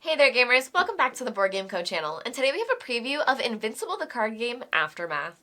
Hey there gamers, welcome back to the Board Game Co channel, and today we have a preview of Invincible the card game Aftermath.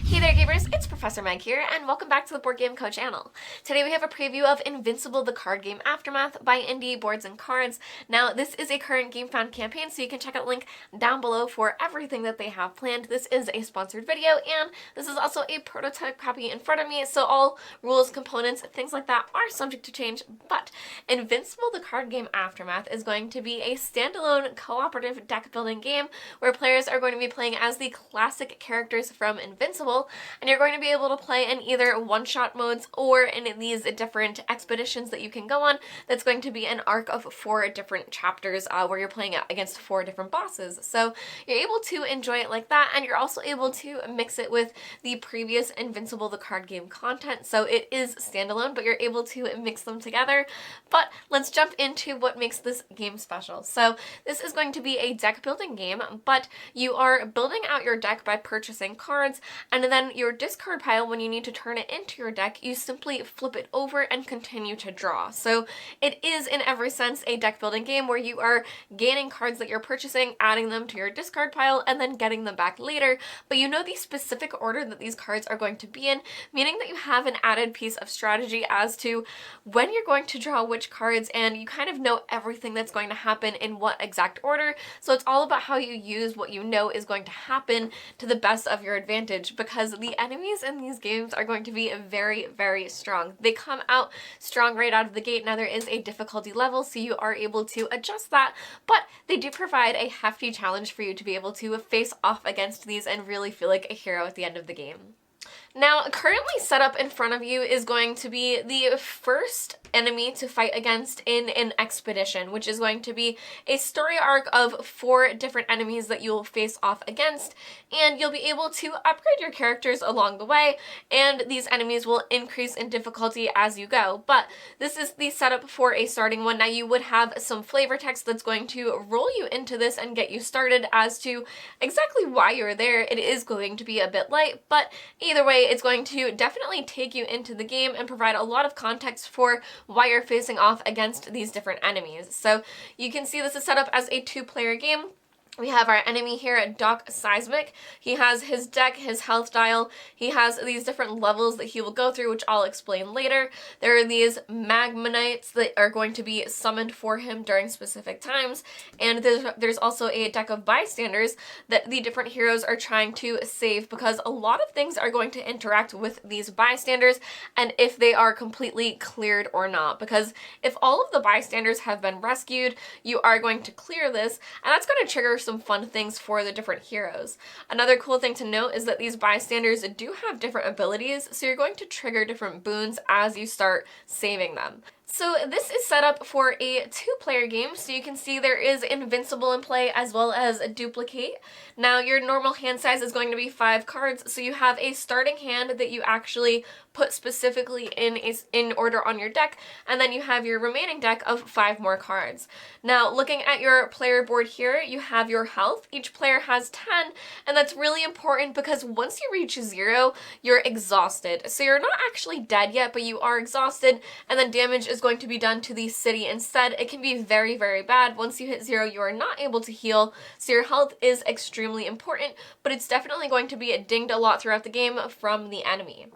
Hey there gamers, it's Professor Meg here, and welcome back to the Board Game Co channel. Today we have a preview of Invincible the card game Aftermath by Indie Boards and Cards. Now this is a current GameFound campaign, so you can check out the link down below for everything that they have planned. This is a sponsored video, and this is also a prototype copy in front of me, so all rules, components, things like that are subject to change, but Invincible the card game Aftermath is going to be a standalone cooperative deck building game where players are going to be playing as the classic characters from Invincible, and you're going to be able to play in either one-shot modes or in these different expeditions that you can go on. That's going to be an arc of 4 different chapters where you're playing against 4 different bosses. So you're able to enjoy it like that, and you're also able to mix it with the previous Invincible the card game content. So it is standalone, but you're able to mix them together. But let's jump into what makes this game special. So this is going to be a deck building game, but you are building out your deck by purchasing cards, and then your discard pile, when you need to turn it into your deck, you simply flip it over and continue to draw. So it is in every sense a deck building game where you are gaining cards that you're purchasing, adding them to your discard pile, and then getting them back later, but you know the specific order that these cards are going to be in, meaning that you have an added piece of strategy as to when you're going to draw which cards, and you kind of know everything that's going to happen in what exact order. So it's all about how you use what you know is going to happen to the best of your advantage, because the enemies in these games are going to be very, very strong. They come out strong right out of the gate. Now there is a difficulty level, so you are able to adjust that, but they do provide a hefty challenge for you to be able to face off against these and really feel like a hero at the end of the game. Now, currently set up in front of you is going to be the first enemy to fight against in an expedition, which is going to be a story arc of 4 different enemies that you will face off against, and you'll be able to upgrade your characters along the way, and these enemies will increase in difficulty as you go. But this is the setup for a starting one. Now you would have some flavor text that's going to roll you into this and get you started as to exactly why you're there. It is going to be a bit light, but either way, it's going to definitely take you into the game and provide a lot of context for why you're facing off against these different enemies. So you can see this is set up as a 2-player game. We have our enemy here at Doc Seismic. He has his deck, his health dial. He has these different levels that he will go through, which I'll explain later. There are these magma knights that are going to be summoned for him during specific times. And there's also a deck of bystanders that the different heroes are trying to save, because a lot of things are going to interact with these bystanders and if they are completely cleared or not. Because if all of the bystanders have been rescued, you are going to clear this, and that's going to trigger some fun things for the different heroes. Another cool thing to note is that these bystanders do have different abilities, so you're going to trigger different boons as you start saving them. So this is set up for a 2-player game, so you can see there is Invincible in play as well as a Duplicate. Now your normal hand size is going to be 5 cards, so you have a starting hand that you actually put specifically in order on your deck, and then you have your remaining deck of 5 more cards. Now looking at your player board here, you have your health. Each player has 10, and that's really important because once you reach 0, you're exhausted. So you're not actually dead yet, but you are exhausted, and then damage is going to be done to the city instead. It can be very, very bad. Once you hit 0, you are not able to heal, so your health is extremely important, but it's definitely going to be dinged a lot throughout the game from the enemy.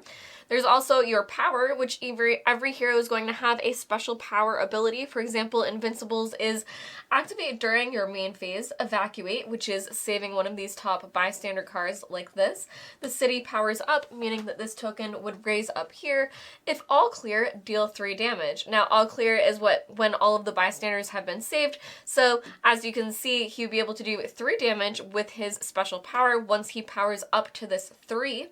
There's also your power, which every hero is going to have a special power ability. For example, Invincible's is activate during your main phase, evacuate, which is saving one of these top bystander cards like this. The city powers up, meaning that this token would raise up here. If all clear, deal 3 damage. Now all clear is when all of the bystanders have been saved, so as you can see, he would be able to do 3 damage with his special power once he powers up to this 3.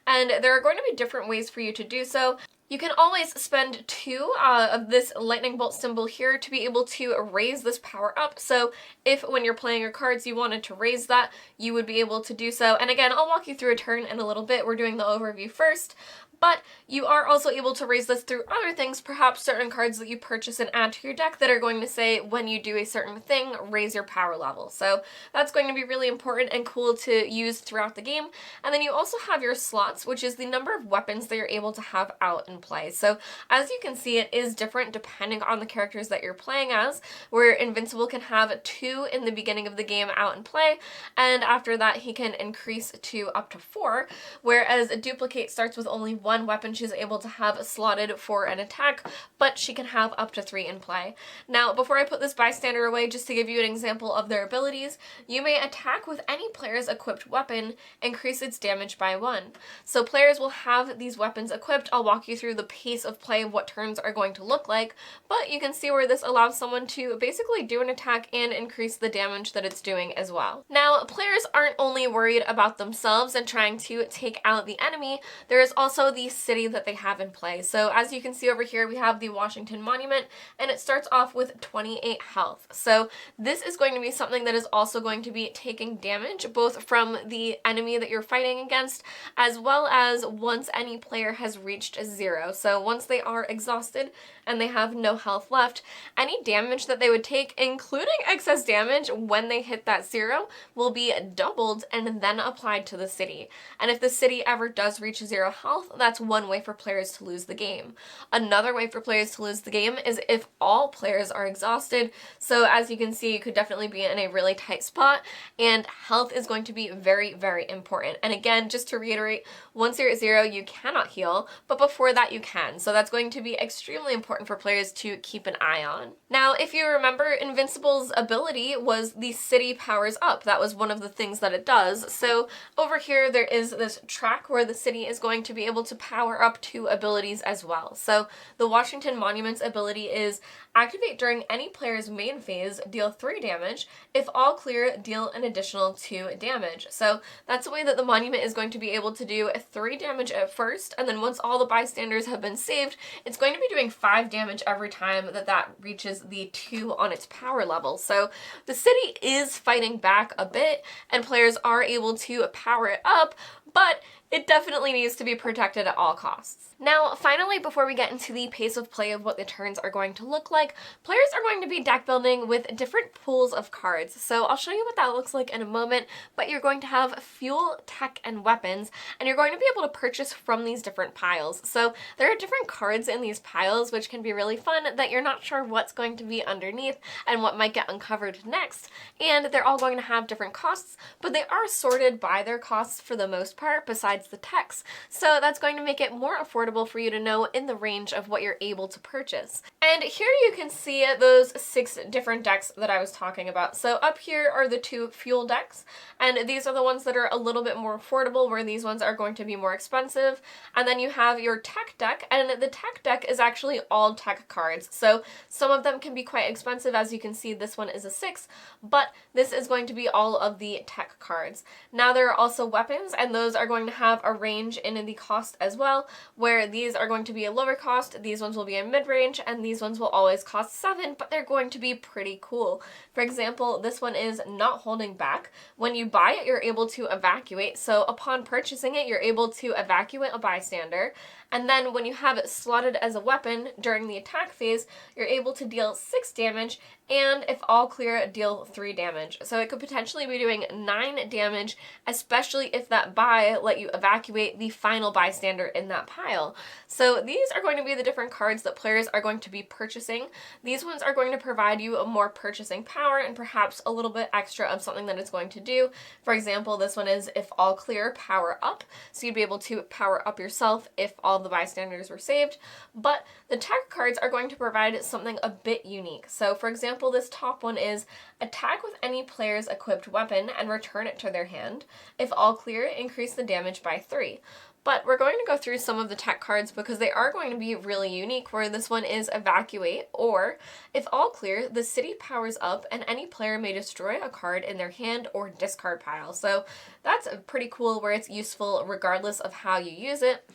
And there are going to be different ways for you to do so. You can always spend 2 of this lightning bolt symbol here to be able to raise this power up. So if when you're playing your cards you wanted to raise that, you would be able to do so. And again, I'll walk you through a turn in a little bit. We're doing the overview first. But you are also able to raise this through other things, perhaps certain cards that you purchase and add to your deck that are going to say when you do a certain thing, raise your power level. So that's going to be really important and cool to use throughout the game. And then you also have your slots, which is the number of weapons that you're able to have out in play. So as you can see, it is different depending on the characters that you're playing as, where Invincible can have 2 in the beginning of the game out in play, and after that he can increase to up to 4, whereas a Duplicate starts with only 1 weapon she's able to have slotted for an attack, but she can have up to 3 in play. Now, before I put this bystander away, just to give you an example of their abilities, you may attack with any player's equipped weapon, increase its damage by 1. So players will have these weapons equipped. I'll walk you through the pace of play of what turns are going to look like, but you can see where this allows someone to basically do an attack and increase the damage that it's doing as well. Now, players aren't only worried about themselves and trying to take out the enemy, there is also the city that they have in play. So as you can see over here, we have the Washington Monument, and it starts off with 28 health. So this is going to be something that is also going to be taking damage, both from the enemy that you're fighting against, as well as once any player has reached 0. So once they are exhausted and they have no health left, any damage that they would take, including excess damage when they hit that 0, will be doubled and then applied to the city. And if the city ever does reach 0 health, that's one way for players to lose the game. Another way for players to lose the game is if all players are exhausted. So as you can see, you could definitely be in a really tight spot, and health is going to be very, very important. And again, just to reiterate, once you're at 0, you cannot heal, but before that you can. So that's going to be extremely important for players to keep an eye on. Now, if you remember, Invincible's ability was the city powers up. That was one of the things that it does. So over here, there is this track where the city is going to be able to power up 2 abilities as well. So the Washington Monument's ability is activate during any player's main phase, deal 3 damage. If all clear, deal an additional 2 damage. So that's the way that the monument is going to be able to do 3 damage at first, and then once all the bystanders have been saved, it's going to be doing 5 damage every time that that reaches the 2 on its power level. So the city is fighting back a bit, and players are able to power it up, but it definitely needs to be protected at all costs. Now, finally, before we get into the pace of play of what the turns are going to look like, players are going to be deck building with different pools of cards. So I'll show you what that looks like in a moment, but you're going to have fuel, tech, and weapons, and you're going to be able to purchase from these different piles. So there are different cards in these piles, which can be really fun, that you're not sure what's going to be underneath and what might get uncovered next. And they're all going to have different costs, but they are sorted by their costs for the most part, besides the techs. So that's going to make it more affordable for you to know in the range of what you're able to purchase. And here you can see those 6 different decks that I was talking about. So up here are the 2 fuel decks, and these are the ones that are a little bit more affordable, where these ones are going to be more expensive. And then you have your tech deck, and the tech deck is actually all tech cards. So some of them can be quite expensive. As you can see, this one is a 6, but this is going to be all of the tech cards. Now there are also weapons, and those are going to have a range in the cost as well, where these are going to be a lower cost, these ones will be a mid-range, and these ones will always cost 7, but they're going to be pretty cool. For example, this one is not holding back. When you buy it, you're able to evacuate. So upon purchasing it, you're able to evacuate a bystander. And then when you have it slotted as a weapon during the attack phase, you're able to deal 6 damage, and if all clear, deal 3 damage. So it could potentially be doing 9 damage, especially if that buy let you evacuate the final bystander in that pile. So these are going to be the different cards that players are going to be purchasing. These ones are going to provide you a more purchasing power and perhaps a little bit extra of something that it's going to do. For example, this one is if all clear, power up. So you'd be able to power up yourself if all the bystanders were saved. But the tech cards are going to provide something a bit unique. So for example, this top one is attack with any player's equipped weapon and return it to their hand. If all clear, increase the damage by 3. But we're going to go through some of the tech cards because they are going to be really unique, where this one is evacuate, or if all clear, the city powers up and any player may destroy a card in their hand or discard pile. So that's pretty cool, where it's useful regardless of how you use it.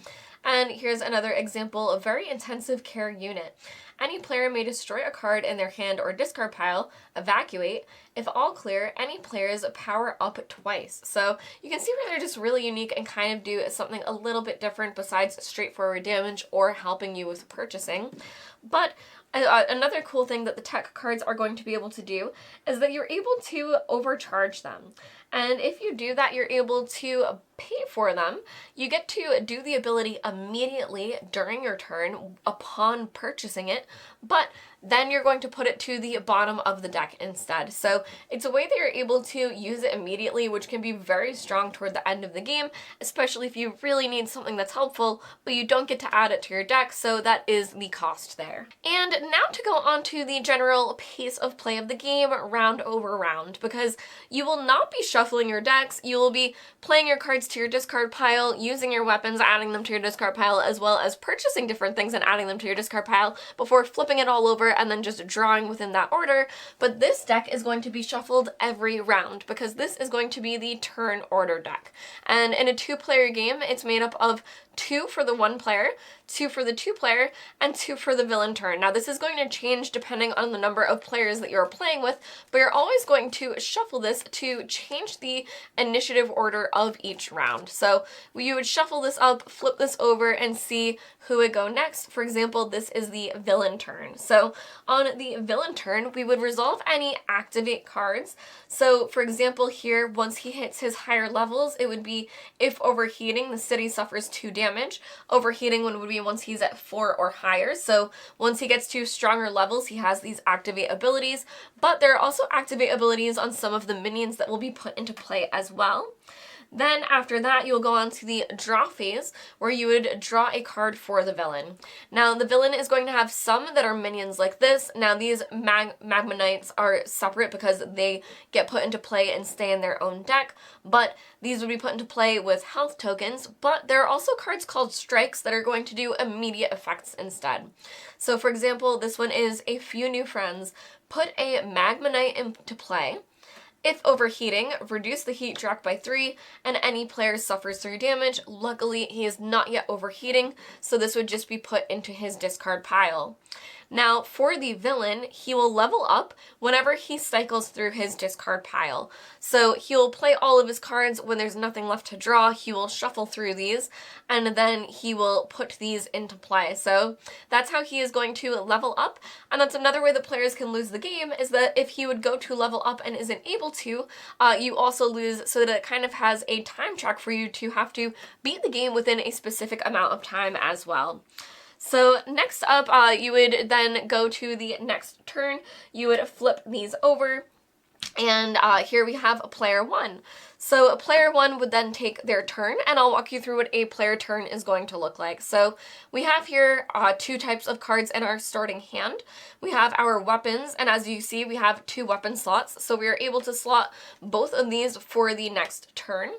And here's another example of very intensive care unit. Any player may destroy a card in their hand or discard pile, evacuate. If all clear, any players power up twice. So you can see where they're just really unique and kind of do something a little bit different besides straightforward damage or helping you with purchasing. But another cool thing that the tech cards are going to be able to do is that you're able to overcharge them. And if you do that, you're able to pay for them. You get to do the ability immediately during your turn upon purchasing it, but then you're going to put it to the bottom of the deck instead. So it's a way that you're able to use it immediately, which can be very strong toward the end of the game, especially if you really need something that's helpful, but you don't get to add it to your deck, so that is the cost there. And now to go on to the general pace of play of the game round over round, because you will not be shuffling your decks, you will be playing your cards to your discard pile, using your weapons, adding them to your discard pile, as well as purchasing different things and adding them to your discard pile before flipping it all over and then just drawing within that order. But this deck is going to be shuffled every round because this is going to be the turn order deck. And in a 2-player game, it's made up of 2 for the 1 player, 2 for the 2 player, and 2 for the villain turn. Now this is going to change depending on the number of players that you're playing with, but you're always going to shuffle this to change the initiative order of each round. So you would shuffle this up, flip this over, and see who would go next. For example, this is the villain turn. So on the villain turn, we would resolve any activate cards. So for example here, once he hits his higher levels, it would be if overheating, the city suffers 2 damage. Overheating one would be once he's at 4 or higher. So once he gets to stronger levels, he has these activate abilities, but there are also activate abilities on some of the minions that will be put into play as well. Then after that, you'll go on to the draw phase, where you would draw a card for the villain. Now, the villain is going to have some that are minions like this. Now, these Magma Knights are separate because they get put into play and stay in their own deck, but these would be put into play with health tokens, but there are also cards called strikes that are going to do immediate effects instead. So, for example, this one is a few new friends. Put a Magma Knight into play. If overheating, reduce the heat direct by 3, and any player suffers 3 damage. Luckily, he is not yet overheating, so this would just be put into his discard pile. Now, for the villain, he will level up whenever he cycles through his discard pile. So he'll play all of his cards. When there's nothing left to draw, he will shuffle through these, and then he will put these into play. So that's how he is going to level up, and that's another way that players can lose the game, is that if he would go to level up and isn't able to, you also lose, so that it kind of has a time track for you to have to beat the game within a specific amount of time as well. So next up, you would then go to the next turn. You would flip these over, and here we have a player 1. So a player 1 would then take their turn, and I'll walk you through what a player turn is going to look like. So we have here 2 types of cards in our starting hand. We have our weapons, and as you see, we have 2 weapon slots, so we are able to slot both of these for the next turn.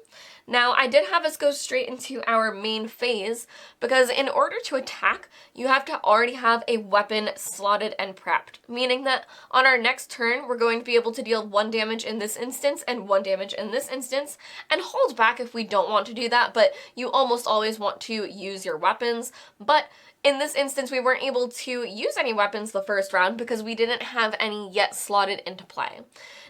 Now, I did have us go straight into our main phase, because in order to attack, you have to already have a weapon slotted and prepped, meaning that on our next turn, we're going to be able to deal 1 damage in this instance and 1 damage in this instance, and hold back if we don't want to do that, but you almost always want to use your weapons. But in this instance, we weren't able to use any weapons the first round because we didn't have any yet slotted into play.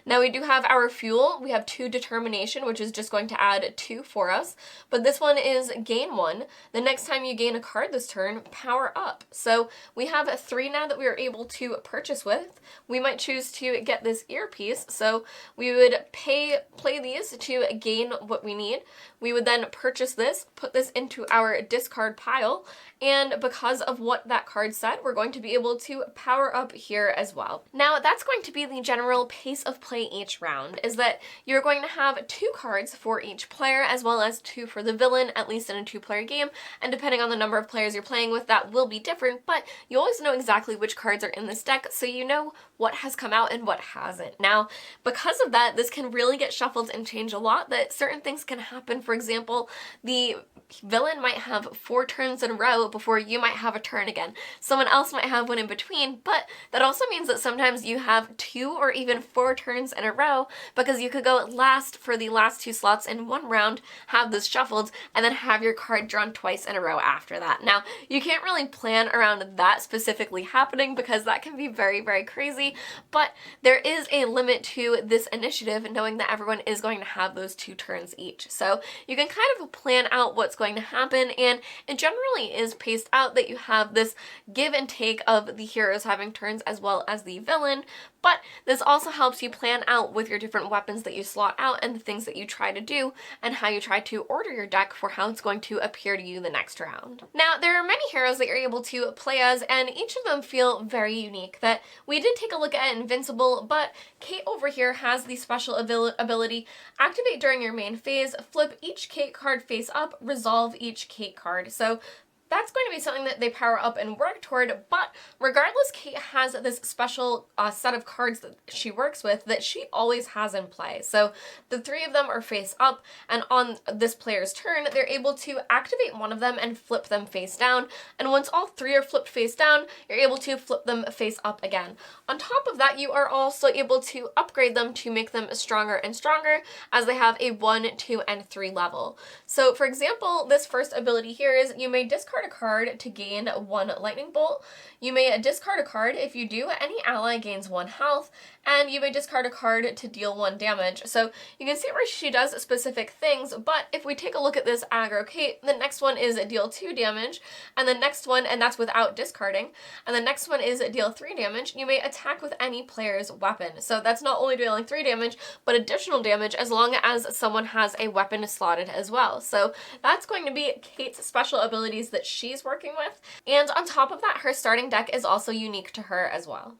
Now we do have our fuel. We have 2 determination, which is just going to add 2 for us, but this one is gain 1. The next time you gain a card this turn, power up. So we have 3 now that we are able to purchase with. We might choose to get this earpiece, so we would play these to gain what we need. We would then purchase this, put this into our discard pile, and because of what that card said, we're going to be able to power up here as well. Now that's going to be the general pace of play each round, is that you're going to have 2 cards for each player, as well as 2 for the villain, at least in a 2-player game, and depending on the number of players you're playing with, that will be different, but you always know exactly which cards are in this deck, so you know what has come out and what hasn't. Now, because of that, this can really get shuffled and change a lot, that certain things can happen. For example, the villain might have 4 turns in a row before you might have a turn again. Someone else might have one in between, but that also means that sometimes you have 2 or even 4 turns in a row, because you could go last for the last 2 slots in one round, have this shuffled, and then have your card drawn twice in a row after that. Now, you can't really plan around that specifically happening because that can be very, very crazy, but there is a limit to this initiative, knowing that everyone is going to have those 2 turns each. So you can kind of plan out what's going to happen, and it generally is paced out that you have this give and take of the heroes having turns as well as the villain, but this also helps you plan out with your different weapons that you slot out and the things that you try to do and how you try to order your deck for how it's going to appear to you the next round. Now, there are many heroes that you're able to play as, and each of them feel very unique. That we did take a look at Invincible, but Kate over here has the special ability, activate during your main phase, flip each Kate card face up, resolve each Kate card. So that's going to be something that they power up and work toward, but regardless, Kate has this special set of cards that she works with that she always has in play. So the 3 of them are face up, and on this player's turn, they're able to activate one of them and flip them face down, and once all 3 are flipped face down, you're able to flip them face up again. On top of that, you are also able to upgrade them to make them stronger and stronger, as they have a 1, 2, and 3 level. So for example, this first ability here is you may discard a card to gain 1 lightning bolt. You may discard a card. If you do, any ally gains 1 health, and you may discard a card to deal 1 damage. So you can see where she does specific things, but if we take a look at this aggro Kate, the next one is deal 2 damage, and the next one, and that's without discarding, and the next one is deal 3 damage. You may attack with any player's weapon. So that's not only dealing 3 damage, but additional damage as long as someone has a weapon slotted as well. So that's going to be Kate's special abilities that she's working with. And on top of that, her starting deck is also unique to her as well.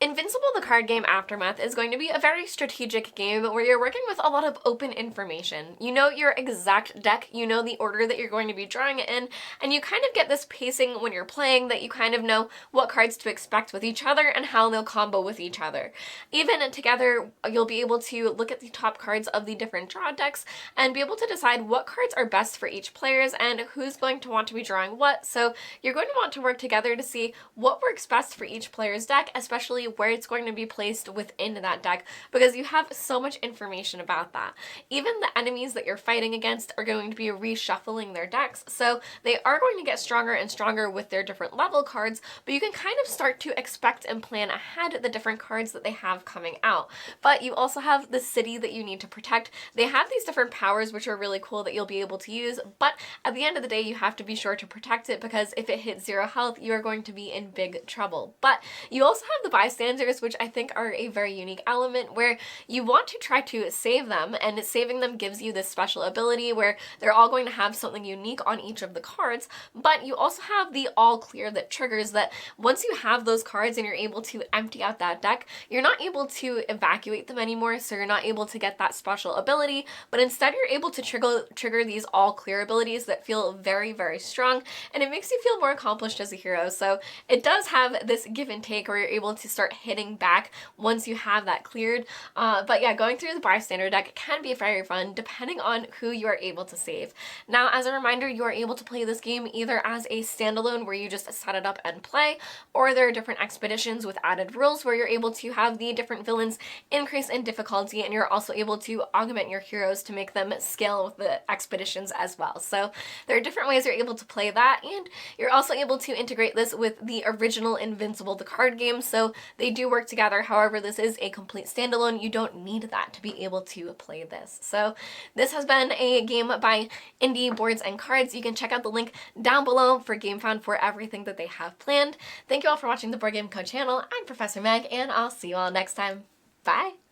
Invincible, the card game Aftermath, is going to be a very strategic game where you're working with a lot of open information. You know your exact deck, you know the order that you're going to be drawing it in, and you kind of get this pacing when you're playing that you kind of know what cards to expect with each other and how they'll combo with each other. Even together, you'll be able to look at the top cards of the different draw decks and be able to decide what cards are best for each players and who's going to want to be drawing what. So you're going to want to work together to see what works best for each player's deck, especially where it's going to be placed within that deck, because you have so much information about that. Even the enemies that you're fighting against are going to be reshuffling their decks, so they are going to get stronger and stronger with their different level cards, but you can kind of start to expect and plan ahead the different cards that they have coming out. But you also have the city that you need to protect. They have these different powers which are really cool that you'll be able to use, but at the end of the day you have to be sure to protect it, because if it hits 0 health, you are going to be in big trouble. But you also have the bystanders, which I think are a very unique element where you want to try to save them, and saving them gives you this special ability where they're all going to have something unique on each of the cards, but you also have the all clear that triggers that once you have those cards and you're able to empty out that deck, you're not able to evacuate them anymore, so you're not able to get that special ability, but instead you're able to trigger these all clear abilities that feel very, very strong, and it makes you feel more accomplished as a hero. So it does have this give and take where you're able to start hitting back once you have that cleared. But yeah, going through the bystander deck can be very fun depending on who you are able to save. Now, as a reminder, you are able to play this game either as a standalone where you just set it up and play, or there are different expeditions with added rules where you're able to have the different villains increase in difficulty, and you're also able to augment your heroes to make them scale with the expeditions as well. So there are different ways you're able to play that, and you're also able to integrate this with the original Invincible, the card game, so they do work together. However, this is a complete standalone. You don't need that to be able to play this. So this has been a game by Indie Boards and Cards. You can check out the link down below for GameFound for everything that they have planned. Thank you all for watching the Board Game Co channel. I'm Professor Meg, and I'll see you all next time. Bye!